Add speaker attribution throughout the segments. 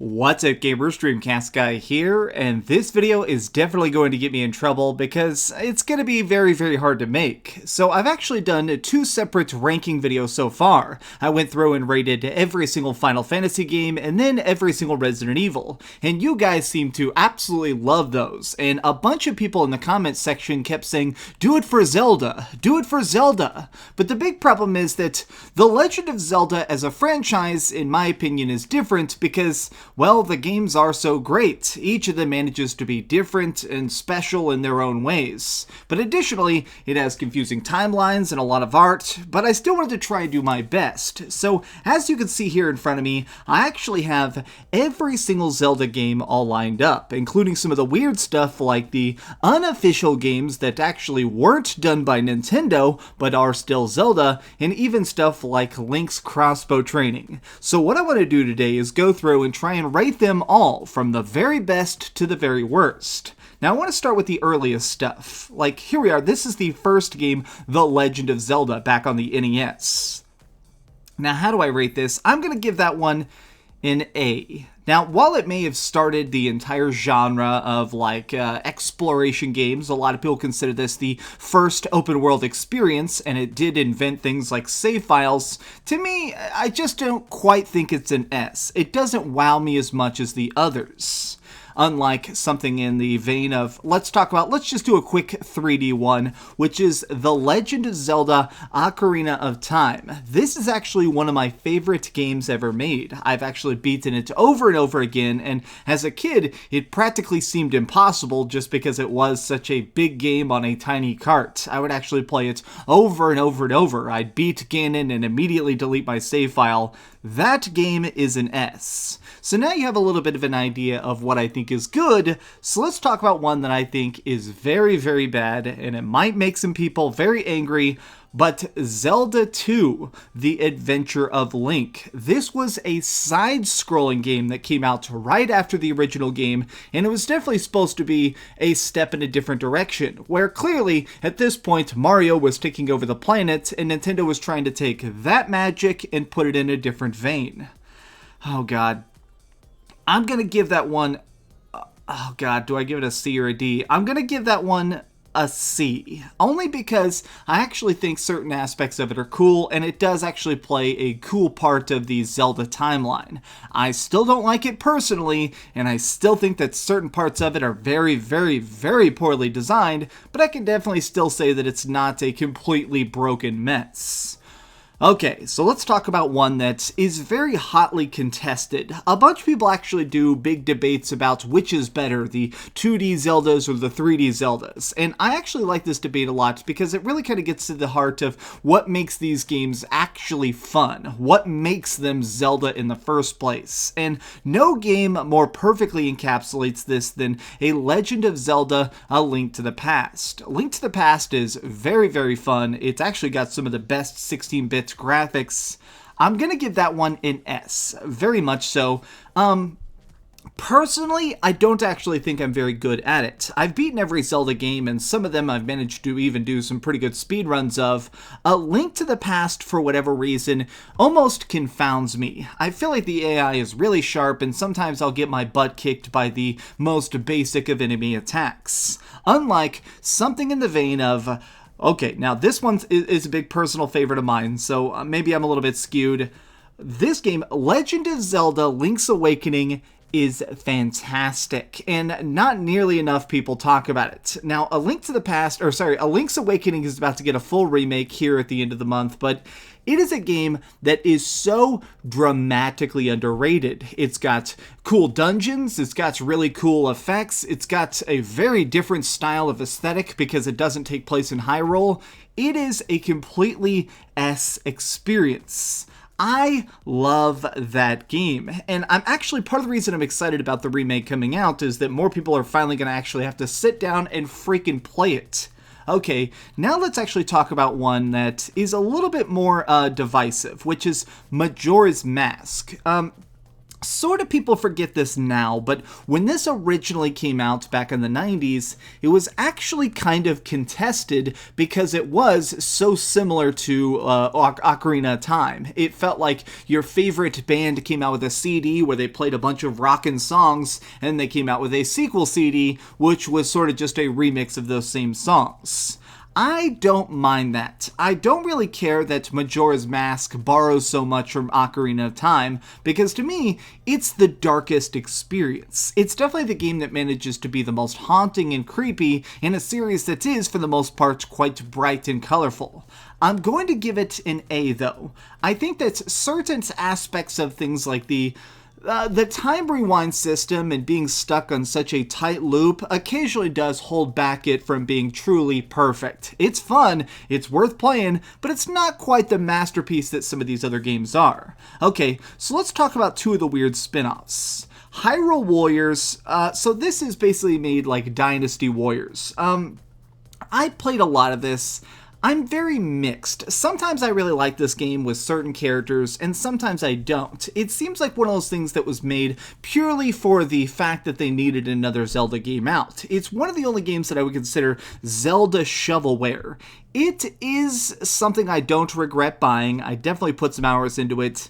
Speaker 1: What's up gamers, DreamcastGuy here, and this video is definitely going to get me in trouble because it's going to be very hard to make. So I've actually done two separate ranking videos so far. I went through and rated every single Final Fantasy game and then every single Resident Evil, and you guys seem to absolutely love those, and a bunch of people in the comments section kept saying, do it for Zelda, do it for Zelda. But the big problem is that The Legend of Zelda as a franchise, in my opinion, is different because, well, the games are so great. Each of them manages to be different and special in their own ways. But additionally, it has confusing timelines and a lot of art, but I still wanted to try and do my best. So, as you can see here in front of me, I actually have every single Zelda game all lined up, including some of the weird stuff like the unofficial games that actually weren't done by Nintendo, but are still Zelda, and even stuff like Link's crossbow training. So what I want to do today is go through and try and rate them all from the very best to the very worst. Now I want to start with the earliest stuff. Like, here we are, this is the first game, The Legend of Zelda, back on the NES. Now how do I rate this? I'm going to give that one an A. Now, while it may have started the entire genre of, exploration games, a lot of people consider this the first open-world experience, and it did invent things like save files, to me, I just don't quite think it's an S. It doesn't wow me as much as the others. Unlike something in the vein of, let's just do a quick 3D one, which is The Legend of Zelda Ocarina of Time. This is actually one of my favorite games ever made. I've actually beaten it over and over again, and as a kid, it practically seemed impossible just because it was such a big game on a tiny cart. I would actually play it over and over and over. I'd beat Ganon and immediately delete my save file. That game is an S. So now you have a little bit of an idea of what I think is good, so let's talk about one that I think is very bad, and it might make some people very angry, but Zelda 2, The Adventure of Link. This was a side-scrolling game that came out right after the original game, and it was definitely supposed to be a step in a different direction, where clearly, at this point, Mario was taking over the planet, and Nintendo was trying to take that magic and put it in a different vein. Oh god. I'm gonna give that one... Oh god, do I give it a C or a D? I'm gonna give that one a C, only because I actually think certain aspects of it are cool, and it does actually play a cool part of the Zelda timeline. I still don't like it personally, and I still think that certain parts of it are very poorly designed, but I can definitely still say that it's not a completely broken mess. Okay, so let's talk about one that is very hotly contested. A bunch of people actually do big debates about which is better, the 2D Zeldas or the 3D Zeldas. And I actually like this debate a lot because it really kind of gets to the heart of what makes these games actually fun. What makes them Zelda in the first place. And no game more perfectly encapsulates this than A Legend of Zelda, A Link to the Past. A Link to the Past is very fun. It's actually got some of the best 16-bit graphics. I'm gonna give that one an S, very much so. Personally, I don't actually think I'm very good at it. I've beaten every Zelda game, and some of them I've managed to even do some pretty good speedruns of. A Link to the Past, for whatever reason, almost confounds me. I feel like the AI is really sharp, and sometimes I'll get my butt kicked by the most basic of enemy attacks. Unlike something in the vein of... Okay, now this one is a big personal favorite of mine, so maybe I'm a little bit skewed. This game, Legend of Zelda Link's Awakening, is fantastic, and not nearly enough people talk about it. Now, A Link's Awakening is about to get a full remake here at the end of the month, but it is a game that is so dramatically underrated. It's got cool dungeons, it's got really cool effects, it's got a very different style of aesthetic because it doesn't take place in Hyrule. It is a completely S experience. I love that game, and I'm actually, part of the reason I'm excited about the remake coming out is that more people are finally going to actually have to sit down and freaking play it. Okay, now let's actually talk about one that is a little bit more divisive, which is Majora's Mask. Sort of people forget this now, but when this originally came out back in the 90s, it was actually kind of contested because it was so similar to Ocarina of Time. It felt like your favorite band came out with a CD where they played a bunch of rockin' songs, and they came out with a sequel CD, which was sort of just a remix of those same songs. I don't mind that. I don't really care that Majora's Mask borrows so much from Ocarina of Time, because to me, it's the darkest experience. It's definitely the game that manages to be the most haunting and creepy in a series that is, for the most part, quite bright and colorful. I'm going to give it an A, though. I think that certain aspects of things like the time rewind system and being stuck on such a tight loop occasionally does hold back it from being truly perfect. It's fun, it's worth playing, but it's not quite the masterpiece that some of these other games are. Okay, so let's talk about two of the weird spin-offs. Hyrule Warriors, so this is basically made like Dynasty Warriors. I played a lot of this. I'm very mixed. Sometimes I really like this game with certain characters, and sometimes I don't. It seems like one of those things that was made purely for the fact that they needed another Zelda game out. It's one of the only games that I would consider Zelda shovelware. It is something I don't regret buying. I definitely put some hours into it,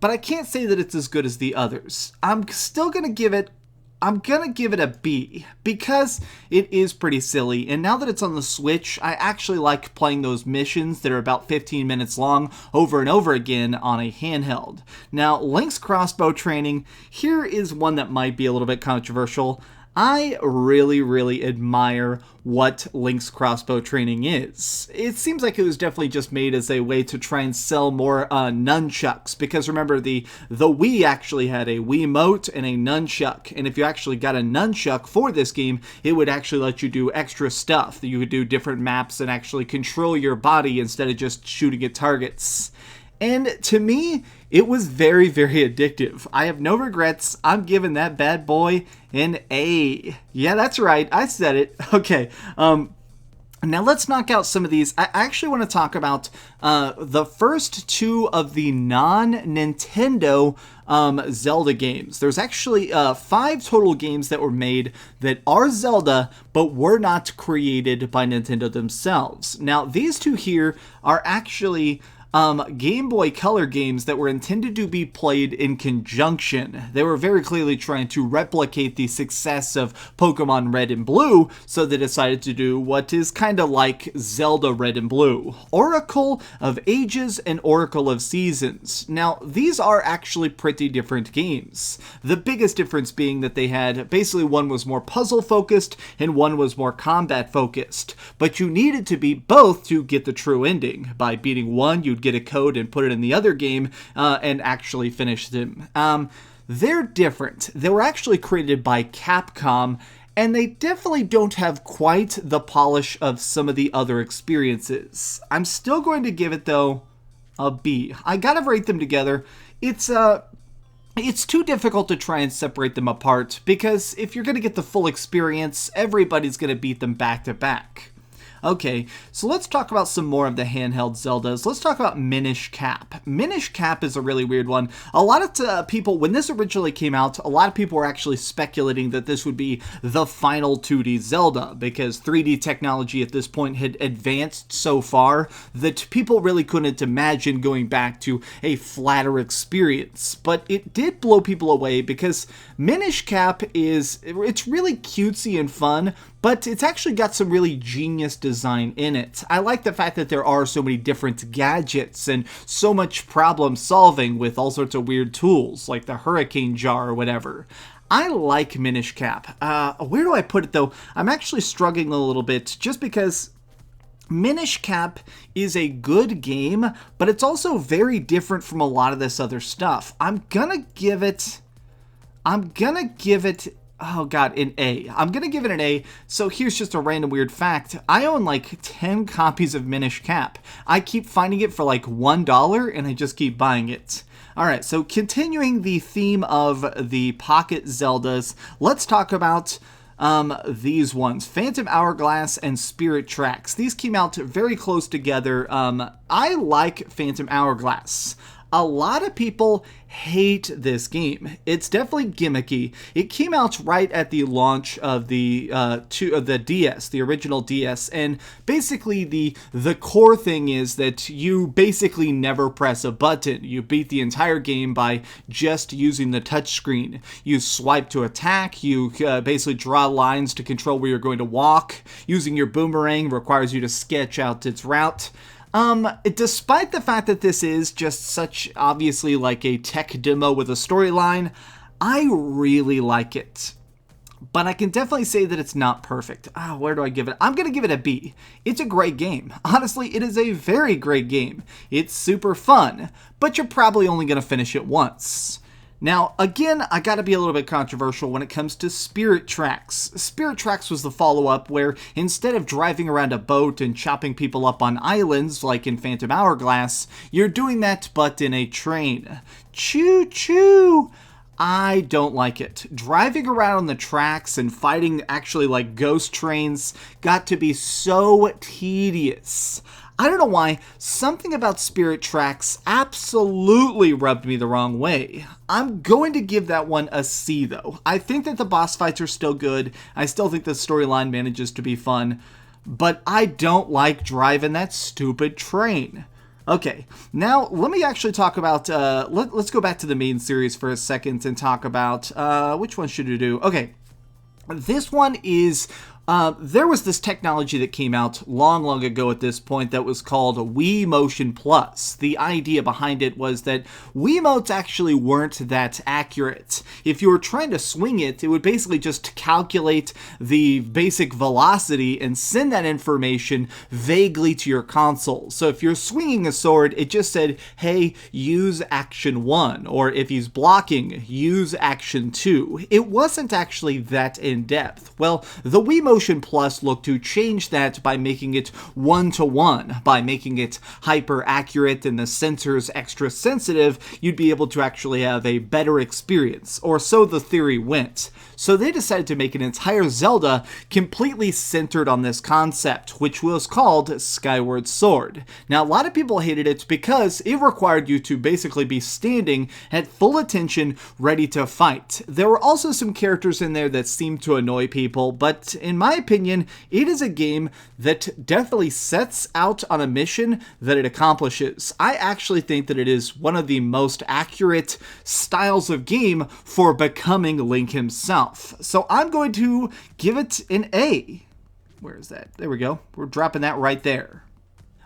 Speaker 1: but I can't say that it's as good as the others. I'm gonna give it a B, because it is pretty silly, and now that it's on the Switch, I actually like playing those missions that are about 15 minutes long over and over again on a handheld. Now, Link's crossbow training, here is one that might be a little bit controversial. I really admire what Link's crossbow training is. It seems like it was definitely just made as a way to try and sell more nunchucks, because remember, the Wii actually had a Wiimote and a nunchuck, and if you actually got a nunchuck for this game, it would actually let you do extra stuff. You could do different maps and actually control your body instead of just shooting at targets. And to me, it was very addictive. I have no regrets. I'm giving that bad boy an A. Yeah, that's right. I said it. Okay. Now let's knock out some of these. I actually want to talk about the first two of the non-Nintendo Zelda games. There's actually 5 total games that were made that are Zelda, but were not created by Nintendo themselves. Now, these two here are actually Game Boy Color games that were intended to be played in conjunction. They were very clearly trying to replicate the success of Pokemon Red and Blue, so they decided to do what is kind of like Zelda Red and Blue. Oracle of Ages and Oracle of Seasons. Now, these are actually pretty different games. The biggest difference being that they had, basically one was more puzzle focused and one was more combat focused. But you needed to beat both to get the true ending. By beating one, you'd get a code and put it in the other game and actually finish them. They're different. They were actually created by Capcom, and they definitely don't have quite the polish of some of the other experiences. I'm still going to give it, though, a B. I gotta rate them together. It's too difficult to try and separate them apart, because if you're gonna get the full experience, everybody's gonna beat them back to back. Okay, so let's talk about some more of the handheld Zeldas. Let's talk about Minish Cap. Minish Cap is a really weird one. A lot of people, when this originally came out, a lot of people were actually speculating that this would be the final 2D Zelda, because 3D technology at this point had advanced so far that people really couldn't imagine going back to a flatter experience. But it did blow people away, because Minish Cap it's really cutesy and fun, but it's actually got some really genius design in it. I like the fact that there are so many different gadgets and so much problem solving with all sorts of weird tools, like the hurricane jar or whatever. I like Minish Cap. Where do I put it, though? I'm actually struggling a little bit, just because Minish Cap is a good game, but it's also very different from a lot of this other stuff. I'm gonna give it, oh god, an A. I'm gonna give it an A. So here's just a random weird fact. I own like 10 copies of Minish Cap. I keep finding it for like $1, and I just keep buying it. Alright, so continuing the theme of the Pocket Zeldas, let's talk about these ones. Phantom Hourglass and Spirit Tracks. These came out very close together. I like Phantom Hourglass. A lot of people hate this game. It's definitely gimmicky. It came out right at the launch of the DS, the original DS, and basically the core thing is that you basically never press a button. You beat the entire game by just using the touchscreen. You swipe to attack. You basically draw lines to control where you're going to walk. Using your boomerang requires you to sketch out its route. Despite the fact that this is just such, obviously, like a tech demo with a storyline, I really like it. But I can definitely say that it's not perfect. Where do I give it? I'm going to give it a B. It's a great game. Honestly, it is a very great game. It's super fun, but you're probably only going to finish it once. Now, again, I gotta be a little bit controversial when it comes to Spirit Tracks. Spirit Tracks was the follow-up where instead of driving around a boat and chopping people up on islands like in Phantom Hourglass, you're doing that but in a train. Choo-choo! I don't like it. Driving around on the tracks and fighting actually like ghost trains got to be so tedious. I don't know why, something about Spirit Tracks absolutely rubbed me the wrong way. I'm going to give that one a C though. I think that the boss fights are still good, I still think the storyline manages to be fun, but I don't like driving that stupid train. Okay, now let me actually talk about, let's go back to the main series for a second and talk about, which one should we do? Okay, this one is... there was this technology that came out long ago at this point that was called Wii Motion Plus. The idea behind it was that Wiimotes actually weren't that accurate. If you were trying to swing it, it would basically just calculate the basic velocity and send that information vaguely to your console. So if you're swinging a sword, it just said, hey, use action 1, or if he's blocking, use action 2. It wasn't actually that in-depth. Well, the Wii Motion Plus looked to change that by making it one-to-one, by making it hyper accurate and the sensors extra sensitive. You'd be able to actually have a better experience, or so the theory went. So they decided to make an entire Zelda completely centered on this concept, which was called Skyward Sword. Now, a lot of people hated it because it required you to basically be standing at full attention, ready to fight. There were also some characters in there that seemed to annoy people, but in my opinion, it is a game that definitely sets out on a mission that it accomplishes. I actually think that it is one of the most accurate styles of game for becoming Link himself. So I'm going to give it an A. Where is that? There we go. We're dropping that right there.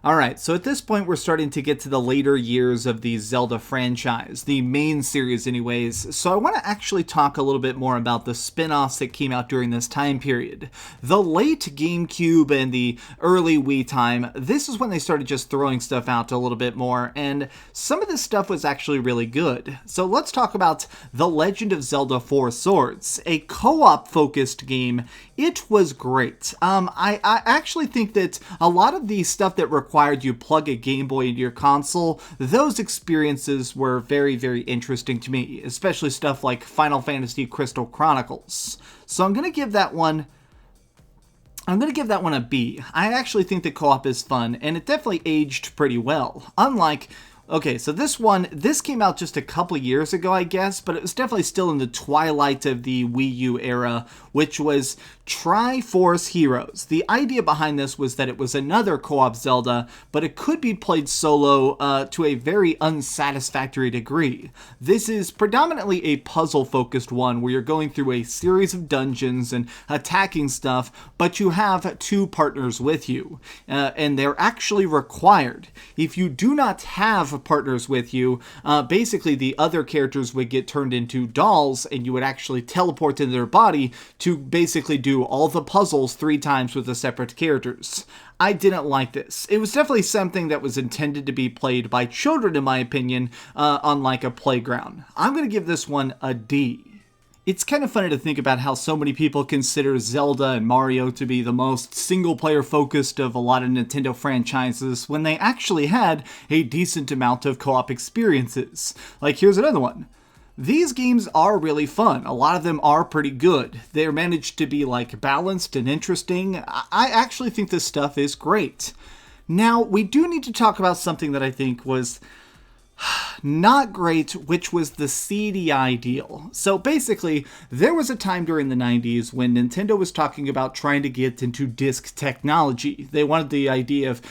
Speaker 1: Alright, so at this point we're starting to get to the later years of the Zelda franchise, the main series anyways, so I want to actually talk a little bit more about the spin-offs that came out during this time period. The late GameCube and the early Wii time, this is when they started just throwing stuff out a little bit more, and some of this stuff was actually really good. So let's talk about The Legend of Zelda Four Swords, a co-op focused game. It was great. I actually think that a lot of the stuff that required you plug a Game Boy into your console, those experiences were very, very interesting to me, especially stuff like Final Fantasy Crystal Chronicles. So I'm going to give that one a B. I actually think the co-op is fun, and it definitely aged pretty well. Unlike... Okay, so this came out just a couple years ago, I guess, but it was definitely still in the twilight of the Wii U era, which was Triforce Heroes. The idea behind this was that it was another co-op Zelda, but it could be played solo to a very unsatisfactory degree. This is predominantly a puzzle-focused one where you're going through a series of dungeons and attacking stuff, but you have two partners with you, and they're actually required. If you do not have partners with you, basically the other characters would get turned into dolls and you would actually teleport into their body to basically do all the puzzles 3 times with the separate characters. I didn't like this. It was definitely something that was intended to be played by children, in my opinion, on like a playground. I'm going to give this one a D. It's kind of funny to think about how so many people consider Zelda and Mario to be the most single-player focused of a lot of Nintendo franchises when they actually had a decent amount of co-op experiences. Like, here's another one. These games are really fun. A lot of them are pretty good. They're managed to be, like, balanced and interesting. I actually think this stuff is great. Now, we do need to talk about something that I think was Not great, which was the CDI deal. So basically, there was a time during the 90s when Nintendo was talking about trying to get into disc technology. They wanted the idea of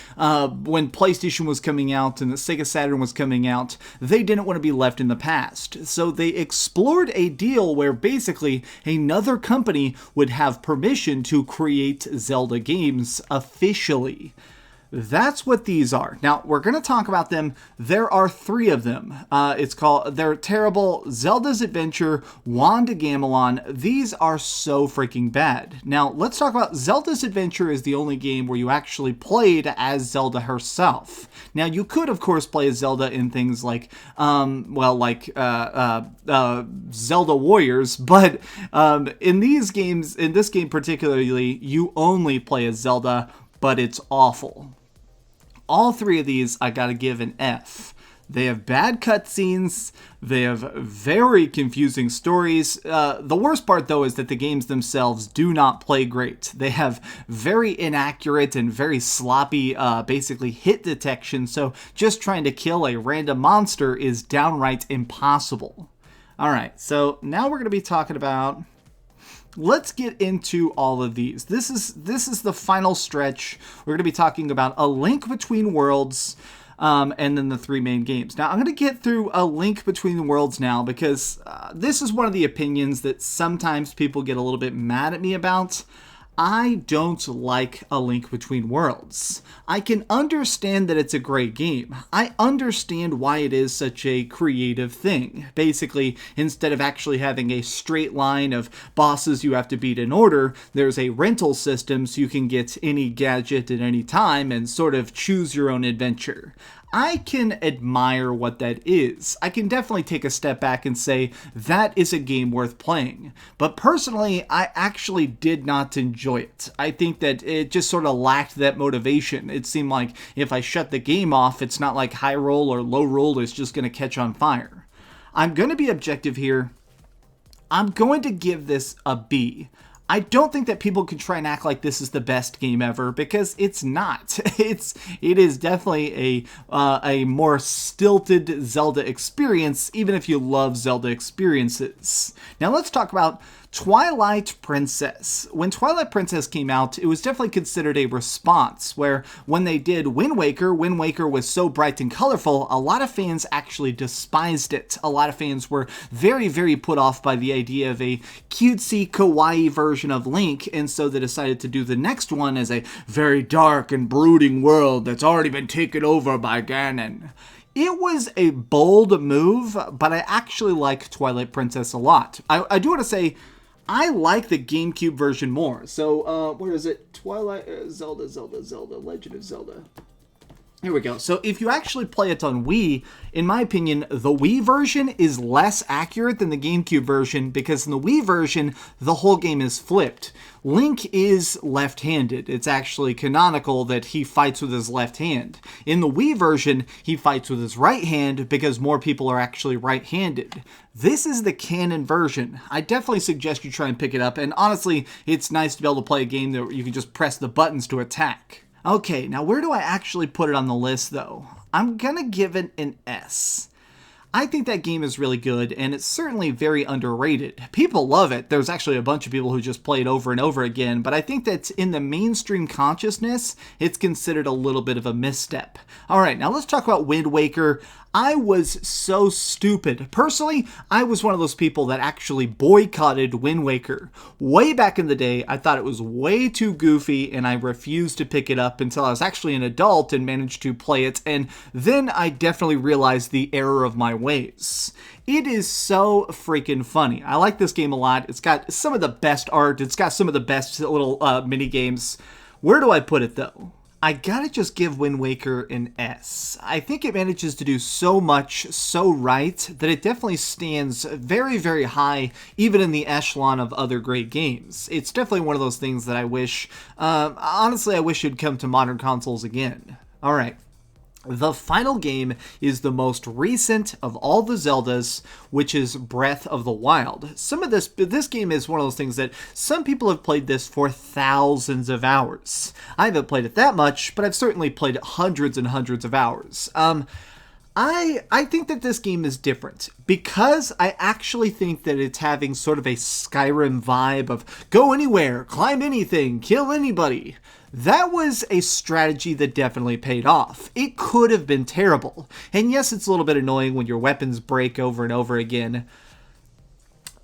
Speaker 1: when PlayStation was coming out and the Sega Saturn was coming out, they didn't want to be left in the past. So they explored a deal where basically another company would have permission to create Zelda games officially. That's what these are. Now, we're going to talk about them. There are 3 of them. They're terrible. Zelda's Adventure, Wand to Gamelon. These are so freaking bad. Now, let's talk about Zelda's Adventure is the only game where you actually played as Zelda herself. Now, you could, of course, play as Zelda in things like, Zelda Warriors, but in these games, in this game particularly, you only play as Zelda, but it's awful. All 3 of these I gotta give an F. They have bad cutscenes, they have very confusing stories. The worst part, though, is that the games themselves do not play great. They have very inaccurate and very sloppy, basically, hit detection, so just trying to kill a random monster is downright impossible. Alright, so now we're going to be talking about... Let's get into all of these. This is the final stretch. We're going to be talking about A Link Between Worlds, and then the 3 main games. Now, I'm going to get through A Link Between Worlds now because this is one of the opinions that sometimes people get a little bit mad at me about. I don't like A Link Between Worlds. I can understand that it's a great game. I understand why it is such a creative thing. Basically, instead of actually having a straight line of bosses you have to beat in order, there's a rental system so you can get any gadget at any time and sort of choose your own adventure. I can admire what that is. I can definitely take a step back and say that is a game worth playing. But personally, I actually did not enjoy it. I think that it just sort of lacked that motivation. It seemed like if I shut the game off, it's not like high roll or low roll is just going to catch on fire. I'm going to be objective here. I'm going to give this a B. I don't think that people can try and act like this is the best game ever because it's not. It is definitely a more stilted Zelda experience, even if you love Zelda experiences. Now let's talk about Twilight Princess. When Twilight Princess came out, it was definitely considered a response, where when they did Windwaker, Windwaker was so bright and colorful, a lot of fans actually despised it. A lot of fans were very, very put off by the idea of a cutesy, kawaii version of Link, and so they decided to do the next one as a very dark and brooding world that's already been taken over by Ganon. It was a bold move, but I actually like Twilight Princess a lot. I do want to say, I like the GameCube version more. So, where is it? Twilight, Zelda, Legend of Zelda. Here we go. So if you actually play it on Wii, in my opinion, the Wii version is less accurate than the GameCube version because in the Wii version, the whole game is flipped. Link is left-handed. It's actually canonical that he fights with his left hand. In the Wii version, he fights with his right hand because more people are actually right-handed. This is the canon version. I definitely suggest you try and pick it up, and honestly, it's nice to be able to play a game that you can just press the buttons to attack. Okay, now where do I actually put it on the list, though? I'm gonna give it an S. I think that game is really good, and it's certainly very underrated. People love it. There's actually a bunch of people who just play it over and over again, but I think that in the mainstream consciousness, it's considered a little bit of a misstep. Alright, now let's talk about Windwaker. I was so stupid. Personally, I was one of those people that actually boycotted Wind Waker. Way back in the day, I thought it was way too goofy and I refused to pick it up until I was actually an adult and managed to play it, and then I definitely realized the error of my ways. It is so freaking funny. I like this game a lot. It's got some of the best art. It's got some of the best little mini games. Where do I put it though? I gotta just give Wind Waker an S. I think it manages to do so much so right that it definitely stands very, very high, even in the echelon of other great games. It's definitely one of those things that I wish, honestly, I wish it'd come to modern consoles again. Alright. The final game is the most recent of all the Zeldas, which is Breath of the Wild. This game is one of those things that some people have played this for thousands of hours. I haven't played it that much, but I've certainly played it hundreds and hundreds of hours. I think that this game is different because I actually think that it's having sort of a Skyrim vibe of go anywhere, climb anything, kill anybody. That was a strategy that definitely paid off. It could have been terrible. And yes, it's a little bit annoying when your weapons break over and over again.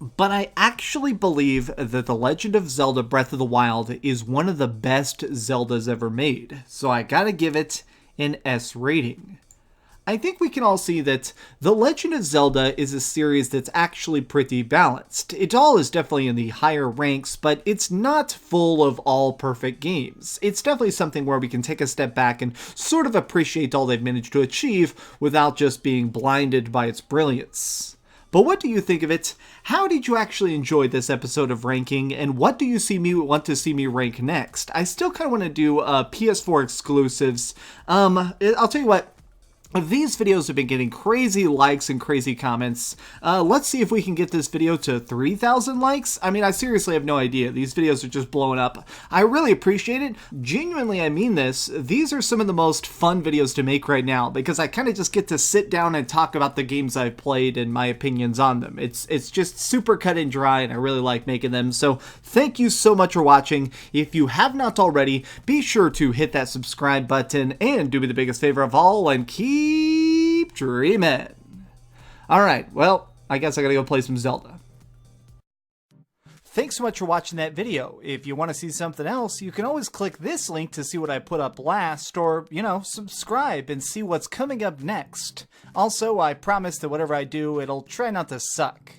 Speaker 1: But I actually believe that The Legend of Zelda Breath of the Wild is one of the best Zeldas ever made. So I gotta give it an S rating. I think we can all see that The Legend of Zelda is a series that's actually pretty balanced. It all is definitely in the higher ranks, but it's not full of all perfect games. It's definitely something where we can take a step back and sort of appreciate all they've managed to achieve without just being blinded by its brilliance. But what do you think of it? How did you actually enjoy this episode of ranking, and what do you want to see me rank next? I still kind of want to do PS4 exclusives. I'll tell you what. These videos have been getting crazy likes and crazy comments. Let's see if we can get this video to 3,000 likes. I mean, I seriously have no idea. These videos are just blowing up. I really appreciate it. Genuinely, I mean this. These are some of the most fun videos to make right now because I kind of just get to sit down and talk about the games I've played and my opinions on them. It's just super cut and dry, and I really like making them. So thank you so much for watching. If you have not already, be sure to hit that subscribe button and do me the biggest favor of all and keep dreaming. Alright, well, I guess I gotta go play some Zelda. Thanks so much for watching that video. If you want to see something else, you can always click this link to see what I put up last, or, subscribe and see what's coming up next. Also, I promise that whatever I do, it'll try not to suck.